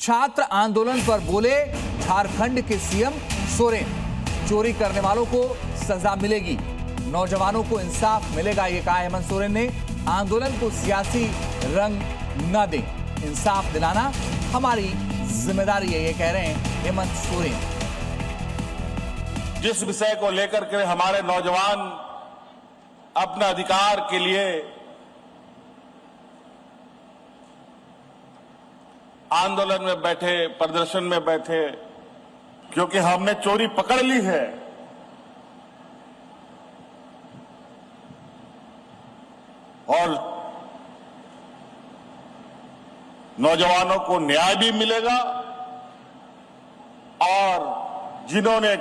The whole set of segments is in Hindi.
छात्र आंदोलन पर बोले झारखंड के सीएम सोरेन, चोरी करने वालों को सजा मिलेगी, नौजवानों को इंसाफ मिलेगा, ये कहा हेमंत सोरेन ने। आंदोलन को सियासी रंग न दें, इंसाफ दिलाना हमारी जिम्मेदारी है, ये कह रहे हैं हेमंत सोरेन। जिस विषय को लेकर के हमारे नौजवान अपने अधिकार के लिए आंदोलन में बैठे, प्रदर्शन में बैठे, क्योंकि हमने चोरी पकड़ ली है और नौजवानों को न्याय भी मिलेगा और जिन्होंने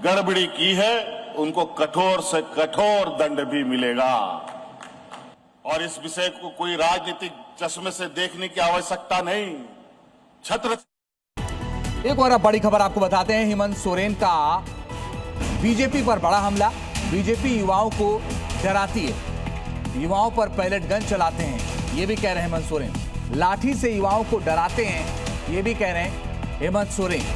गड़बड़ी की है उनको कठोर से कठोर दंड भी मिलेगा। और इस विषय को कोई राजनीतिक चश्मे से देखने की आवश्यकता नहीं। छत्र एक और बड़ी खबर आपको बताते हैं, हेमंत सोरेन का बीजेपी पर बड़ा हमला। बीजेपी युवाओं को डराती है, युवाओं पर पैलेट गन चलाते हैं, ये भी कह रहे हैं हेमंत सोरेन। लाठी से युवाओं को डराते हैं, ये भी कह रहे हैं हेमंत सोरेन।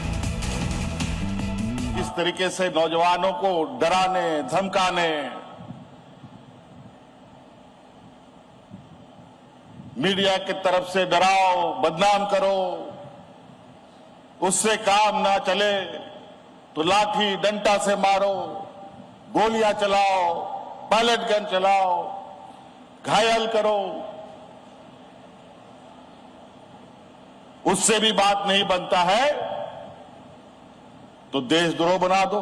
इस तरीके से नौजवानों को डराने, धमकाने, मीडिया की तरफ से डराओ, बदनाम करो, उससे काम ना चले तो लाठी डंडा से मारो, गोलियां चलाओ, पैलेट गन चलाओ, घायल करो, उससे भी बात नहीं बनता है तो देशद्रोह बना दो।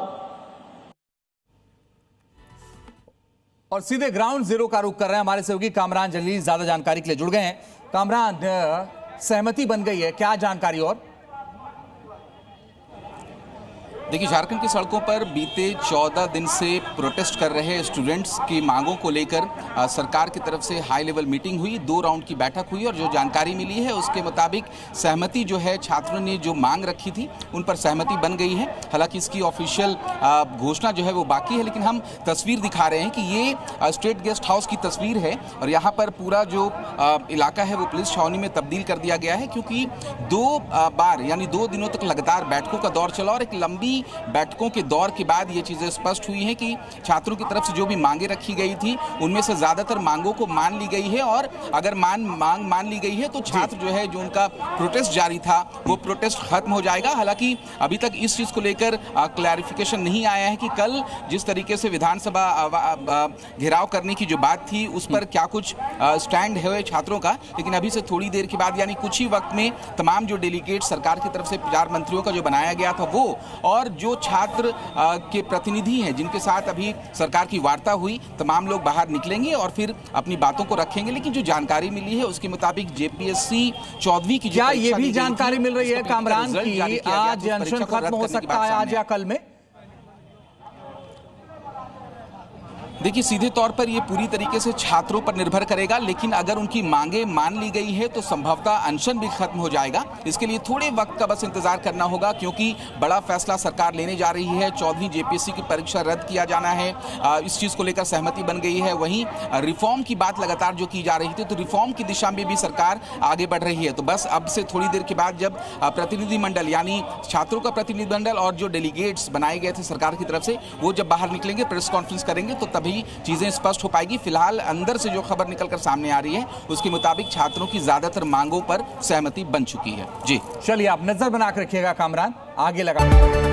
और सीधे ग्राउंड जीरो का रुख कर रहे हैं हमारे सहयोगी कामरान जलील, ज्यादा जानकारी के लिए जुड़ गए हैं। कामरान, सहमति बन गई है, क्या जानकारी? और देखिए, झारखंड की सड़कों पर बीते 14 दिन से प्रोटेस्ट कर रहे स्टूडेंट्स की मांगों को लेकर सरकार की तरफ से हाई लेवल मीटिंग हुई, 2 राउंड की बैठक हुई और जो जानकारी मिली है उसके मुताबिक सहमति जो है, छात्रों ने जो मांग रखी थी उन पर सहमति बन गई है। हालांकि इसकी ऑफिशियल घोषणा जो है वो बाकी है, लेकिन हम तस्वीर दिखा रहे हैं कि ये स्टेट गेस्ट हाउस की तस्वीर है और यहाँ पर पूरा जो इलाका है वो पुलिस छावनी में तब्दील कर दिया गया है, क्योंकि 2 बार यानी 2 दिनों तक लगातार बैठकों का दौर चला और एक लंबी बैठकों के दौर के बाद ये चीजें स्पष्ट हुई हैं कि छात्रों की तरफ से जो भी मांगे रखी गई थी उनमें से ज्यादातर मांगों को मान ली गई है और अगर मांग मान ली गई है तो छात्र जो है, जो उनका प्रोटेस्ट जारी था वो प्रोटेस्ट खत्म हो जाएगा। हालांकि अभी तक इस चीज को लेकर क्लैरिफिकेशन नहीं आया है कि कल जिस तरीके से विधानसभा घेराव करने की जो बात थी उस पर क्या कुछ स्टैंड है छात्रों का, लेकिन अभी से थोड़ी देर के बाद यानी कुछ ही वक्त में तमाम जो डेलीगेट सरकार की तरफ से 4 मंत्रियों का जो बनाया गया था वो और जो छात्र के प्रतिनिधि हैं जिनके साथ अभी सरकार की वार्ता हुई, तमाम लोग बाहर निकलेंगे और फिर अपनी बातों को रखेंगे। लेकिन जो जानकारी मिली है उसके मुताबिक जेपीएससी 14वीं की क्या ये भी जानकारी मिल रही है कामरान की आज अनशन खत्म हो सकता है, आज या कल में? देखिए, सीधे तौर पर ये पूरी तरीके से छात्रों पर निर्भर करेगा, लेकिन अगर उनकी मांगे मान ली गई है तो संभवतः अनशन भी खत्म हो जाएगा। इसके लिए थोड़े वक्त का बस इंतजार करना होगा, क्योंकि बड़ा फैसला सरकार लेने जा रही है। 14वीं जेपीएससी की परीक्षा रद्द किया जाना है, इस चीज को लेकर सहमति बन गई है। वहीं रिफॉर्म की बात लगातार जो की जा रही थी, तो रिफॉर्म की दिशा में भी सरकार आगे बढ़ रही है। तो बस अब से थोड़ी देर के बाद जब प्रतिनिधिमंडल यानी छात्रों का प्रतिनिधिमंडल और जो डेलीगेट्स बनाए गए थे सरकार की तरफ से वो जब बाहर निकलेंगे, प्रेस कॉन्फ्रेंस करेंगे, तो तभी चीजें स्पष्ट हो पाएगी। फिलहाल अंदर से जो खबर निकलकर सामने आ रही है उसके मुताबिक छात्रों की ज्यादातर मांगों पर सहमति बन चुकी है। जी चलिए, आप नजर बना कर रखिएगा कामरान, आगे लगा